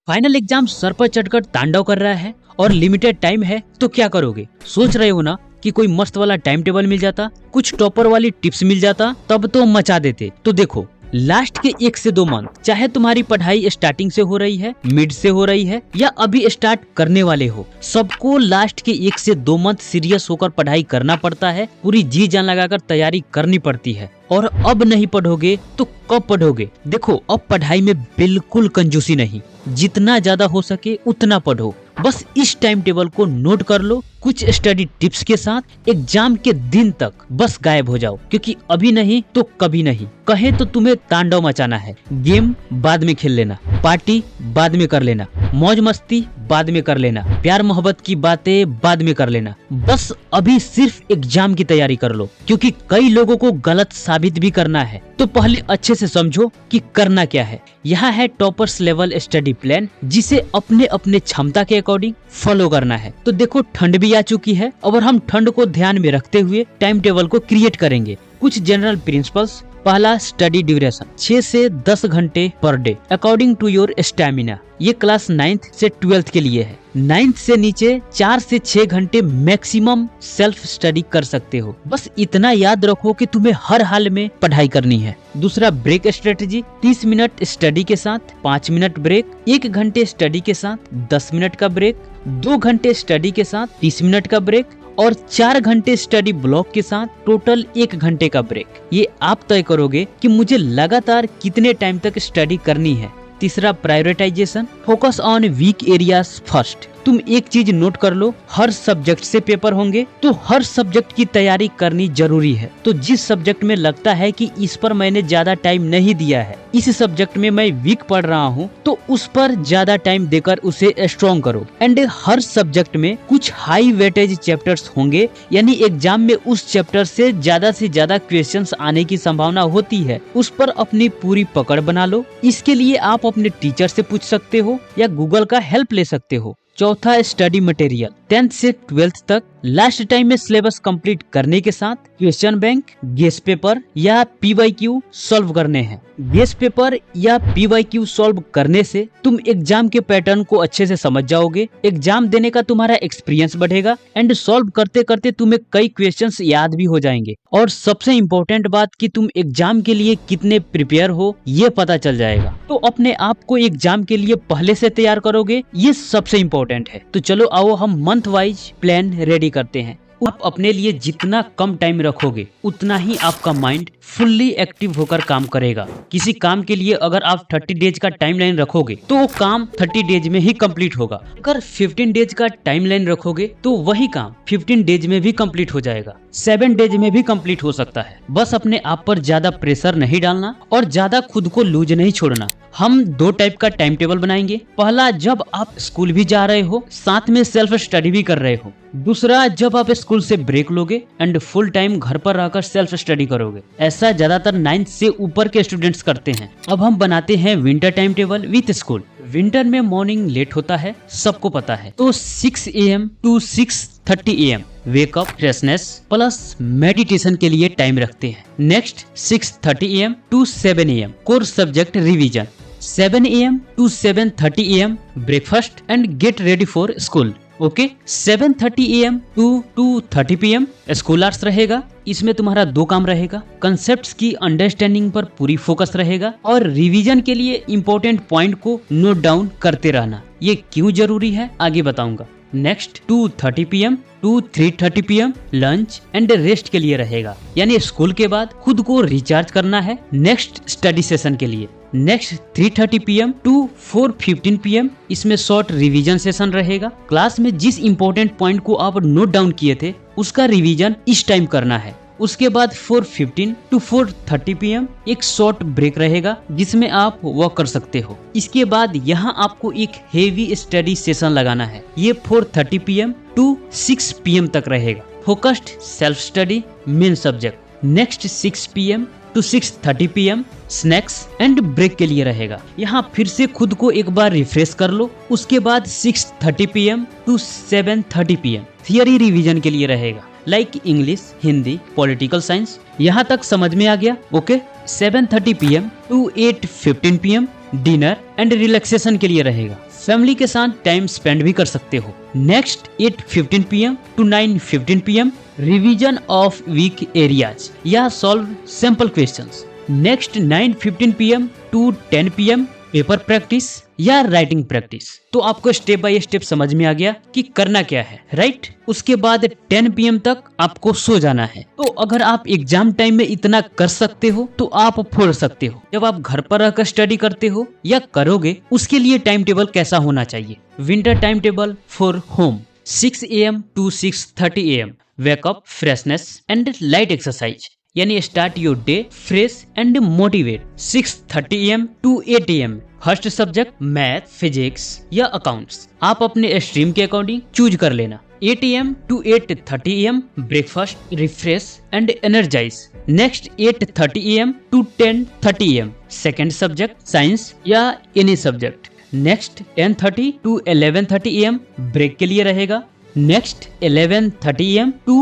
Final exam sir पर चढ़कर तांडव कर रहा है और लिमिटेड टाइम है, तो क्या करोगे? सोच रहे हो ना कि कोई मस्त वाला टाइम टेबल मिल जाता, कुछ टॉपर वाली टिप्स मिल जाता, तब तो मचा देते। तो देखो, लास्ट के 1 से 2 मंथ, चाहे तुम्हारी पढ़ाई स्टार्टिंग से हो रही है, मिड से हो रही है या अभी स्टार्ट करने वाले हो, सबको लास्ट के 1 से 2 मंथ सीरियस होकर पढ़ाई करना पड़ता है, पूरी जी जान लगाकर तैयारी करनी पड़ती है। और अब नहीं पढ़ोगे तो कब पढ़ोगे? देखो, अब पढ़ाई में बिल्कुल कंजूसी नहीं, जितना ज्यादा हो सके उतना पढ़ो। बस इस टाइम टेबल को नोट कर लो, कुछ स्टडी टिप्स के साथ एग्जाम के दिन तक बस गायब हो जाओ, क्योंकि अभी नहीं तो कभी नहीं। कहे तो तुम्हें तांडव मचाना है, गेम बाद में खेल लेना, पार्टी बाद में कर लेना, मौज मस्ती बाद में कर लेना, प्यार मोहब्बत की बातें बाद में कर लेना। बस अभी सिर्फ एग्जाम की तैयारी कर लो, क्योंकि कई लोगों को गलत साबित भी करना है। तो पहले अच्छे से समझो कि करना क्या है। यहाँ है टॉपर्स लेवल स्टडी प्लान, जिसे अपने अपने क्षमता के अकॉर्डिंग फॉलो करना है। तो देखो, ठंड भी आ चुकी है और हम ठंड को ध्यान में रखते हुए टाइम टेबल को क्रिएट करेंगे। कुछ जनरल प्रिंसिपल्स। पहला, स्टडी ड्यूरेशन 6 से 10 घंटे per day according to your stamina. ये क्लास 9th से 12th के लिए है। 9th से नीचे 4 से 6 घंटे मैक्सिमम सेल्फ स्टडी कर सकते हो। बस इतना याद रखो कि तुम्हें हर हाल में पढ़ाई करनी है। दूसरा, ब्रेक स्ट्रेटजी 30 मिनट स्टडी के साथ 5 मिनट ब्रेक, 1 घंटे स्टडी के साथ 10 मिनट का ब्रेक, 2 घंटे स्टडी के साथ 30 मिनट का ब्रेक और 4 घंटे स्टडी ब्लॉक के साथ टोटल 1 घंटे का ब्रेक। ये आप तय करोगे कि मुझे लगातार कितने टाइम तक स्टडी करनी है। तीसरा, prioritisation, focus on weak areas first. तुम एक चीज नोट कर लो, हर सब्जेक्ट से पेपर होंगे, तो हर सब्जेक्ट की तैयारी करनी जरूरी है। तो जिस सब्जेक्ट में लगता है कि इस पर मैंने ज्यादा टाइम नहीं दिया है, इस सब्जेक्ट में मैं वीक पढ़ रहा हूँ, तो उस पर ज्यादा टाइम देकर उसे स्ट्रॉन्ग करो। एंड हर सब्जेक्ट में कुछ हाई वेटेज चैप्टर्स होंगे, यानी एग्जाम में उस चैप्टर से ज्यादा क्वेश्चंस आने की संभावना होती है। उस पर अपनी पूरी पकड़ बना लो। इसके लिए आप अपने टीचर से पूछ सकते हो या गूगल का हेल्प ले सकते हो। चौथा, स्टडी मटेरियल 10th से 12th तक लास्ट टाइम में सिलेबस कंप्लीट करने के साथ क्वेश्चन बैंक, गेस पेपर या पीवाईक्यू सॉल्व करने हैं। गेस पेपर या पीवाईक्यू सॉल्व करने से तुम एग्जाम के पैटर्न को अच्छे से समझ जाओगे, एग्जाम देने का तुम्हारा एक्सपीरियंस बढ़ेगा एंड सॉल्व करते करते तुम्हें कई क्वेश्चंस याद भी हो जाएंगे। और सबसे इम्पोर्टेंट बात कि तुम एग्जाम के लिए कितने प्रिपेयर हो ये पता चल जाएगा। तो अपने आप को एग्जाम के लिए पहले से तैयार करोगे, ये सबसे इम्पोर्टेंट है। तो चलो आओ हम मंथ वाइज प्लान रेडी करते हैं। आप अपने लिए जितना कम टाइम रखोगे, उतना ही आपका माइंड फुल्ली एक्टिव होकर काम करेगा। किसी काम के लिए अगर आप 30 डेज का टाइमलाइन रखोगे, तो वो काम 30 डेज में ही कंप्लीट होगा। अगर 15 डेज का टाइमलाइन रखोगे, तो वही काम 15 डेज में भी कंप्लीट हो जाएगा, 7 डेज में भी कंप्लीट हो सकता है। बस अपने आप पर ज्यादा प्रेशर नहीं डालना और ज्यादा खुद को लूज नहीं छोड़ना। हम 2 टाइप का टाइम टेबल बनाएंगे। पहला, जब आप स्कूल भी जा रहे हो, साथ में सेल्फ स्टडी भी कर रहे हो। दूसरा, जब आप स्कूल से ब्रेक लोगे एंड फुल टाइम घर पर रहकर सेल्फ स्टडी करोगे। ऐसा ज्यादातर 9th से ऊपर के स्टूडेंट्स करते हैं। अब हम बनाते हैं winter time table with school. Winter में मॉर्निंग लेट होता है, सबको पता है, तो 6 AM to 6:30 AM wake up, freshness plus meditation के लिए टाइम रखते हैं। Next 6:30 AM to 7 AM core subject revision, 7 AM to 7:30 AM breakfast and get ready for school. Okay, 7:30 AM to 2:30 PM school hours रहेगा। इसमें तुम्हारा 2 काम रहेगा, कंसेप्ट्स की अंडरस्टैंडिंग पर पूरी फोकस रहेगा और रिवीजन के लिए इंपॉर्टेंट पॉइंट को नोट डाउन करते रहना। ये क्यों जरूरी है आगे बताऊंगा। Next 2:30 PM to 3:30 PM lunch and rest के लिए रहेगा, यानी स्कूल के बाद खुद को रिचार्ज करना है नेक्स्ट स्टडी सेशन के लिए। नेक्स्ट 3:30 PM to 4:15 PM इसमें शॉर्ट रिवीजन सेशन रहेगा। क्लास में जिस इंपॉर्टेंट पॉइंट को आप नोट डाउन किए थे, उसका रिवीजन इस टाइम करना है। उसके बाद 4:15 to 4:30 PM एक शॉर्ट ब्रेक रहेगा, जिसमें आप वॉक कर सकते हो। इसके बाद यहाँ आपको एक हेवी स्टडी सेशन लगाना है। ये 4:30 PM to 6 PM तक रहेगा। Focused self study main subject. Next 6 PM to 6:30 PM snacks and break के लिए रहेगा। यहाँ फिर से खुद को एक बार रिफ्रेश कर लो। उसके बाद 6:30 PM to 7:30 PM theory revision के लिए रहेगा, like English, Hindi, political science. यहाँ तक समझ में आ गया? Okay. 7:30 PM to 8:15 PM dinner and relaxation के लिए रहेगा। फैमिली के साथ टाइम स्पेंड भी कर सकते हो। Next 8:15 PM to 9:15 PM revision of weak areas या solve simple questions. Next 9:15 PM to 10 PM paper practice या राइटिंग प्रैक्टिस। तो आपको स्टेप बाय स्टेप समझ में आ गया कि करना क्या है, राइट। उसके बाद 10 PM तक आपको सो जाना है। तो अगर आप एग्जाम टाइम में इतना कर सकते हो तो आप फोड़ सकते हो। जब आप घर पर रहकर स्टडी करते हो या करोगे, उसके लिए टाइम टेबल कैसा होना चाहिए। Winter time table for home 6 AM to 6:30 AM wake up, freshness and light exercise, यानी start your day fresh and motivate. 6:30 AM to 8 AM first subject math, physics या अकाउंट्स, आप अपने स्ट्रीम के अकॉर्डिंग चूज कर लेना। 8 AM to 8:30 AM breakfast, refresh and energize. Next 8:30 AM to 10:30 AM second subject science या any subject. Next 10:30 to 11:30 AM break के लिए रहेगा। Next 11:30 AM to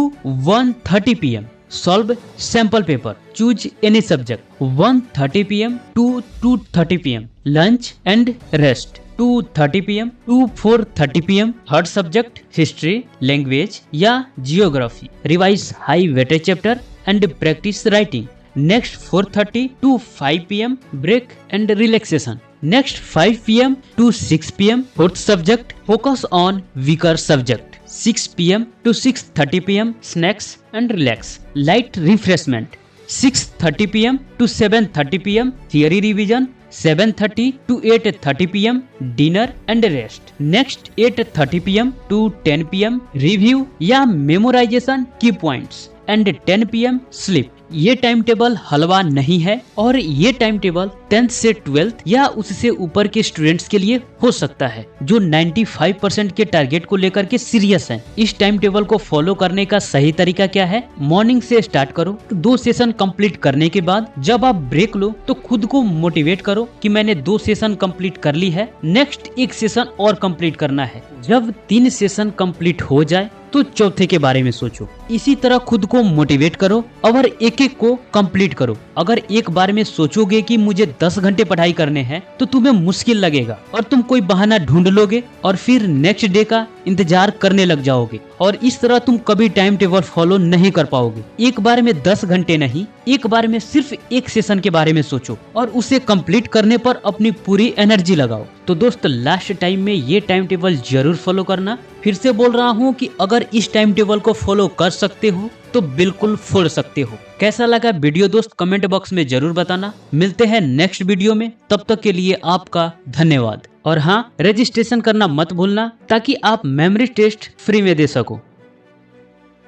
1:30 PM solve sample paper, choose any subject. 1:30 PM to 2:30 PM lunch and rest. 2:30 PM to 4:30 PM third subject history, language या geography, revise high weightage chapter and practice writing. Next 4:30 to 5 PM break and relaxation. Next 5 PM to 6 PM fourth subject focus on weaker subject. 6 PM to 6:30 PM snacks and relax, light refreshment। 6:30 PM to 7:30 PM theory revision। 7:30 to 8:30 PM dinner and rest। Next 8:30 PM to 10 PM review या memorization key points and 10 PM sleep। ये time table हलवा नहीं है और ये time table 10th से 12th या उससे ऊपर के स्टूडेंट्स के लिए हो सकता है जो 95% के टारगेट को लेकर के सीरियस हैं। इस टाइम टेबल को फॉलो करने का सही तरीका क्या है, मॉर्निंग से स्टार्ट करो। 2 सेशन कंप्लीट करने के बाद जब आप ब्रेक लो तो खुद को मोटिवेट करो कि मैंने 2 सेशन कंप्लीट कर ली है, नेक्स्ट 1 सेशन और कंप्लीट करना है। जब 3 सेशन कंप्लीट हो जाए तो चौथे के बारे में सोचो। इसी तरह खुद को मोटिवेट करो और एक एक को कंप्लीट करो। अगर एक बार में सोचोगे कि मुझे 10 घंटे पढ़ाई करने हैं तो तुम्हें मुश्किल लगेगा और तुम कोई बहाना ढूंढ लोगे और फिर नेक्स्ट डे का इंतजार करने लग जाओगे और इस तरह तुम कभी टाइम टेबल फॉलो नहीं कर पाओगे। एक बार में 10 घंटे नहीं, एक बार में सिर्फ 1 सेशन के बारे में सोचो और उसे कंप्लीट करने पर अपनी पूरी एनर्जी लगाओ। तो दोस्त लास्ट टाइम में ये टाइम टेबल जरूर फॉलो करना। फिर से बोल रहा हूँ कि अगर इस टाइम टेबल को फॉलो कर सकते हो तो बिल्कुल फोड़ सकते हो। कैसा लगा वीडियो दोस्त कमेंट बॉक्स में जरूर बताना। मिलते हैं नेक्स्ट वीडियो में, तब तक के लिए आपका धन्यवाद। और हाँ, रजिस्ट्रेशन करना मत भूलना ताकि आप मेमोरी टेस्ट फ्री में दे सको।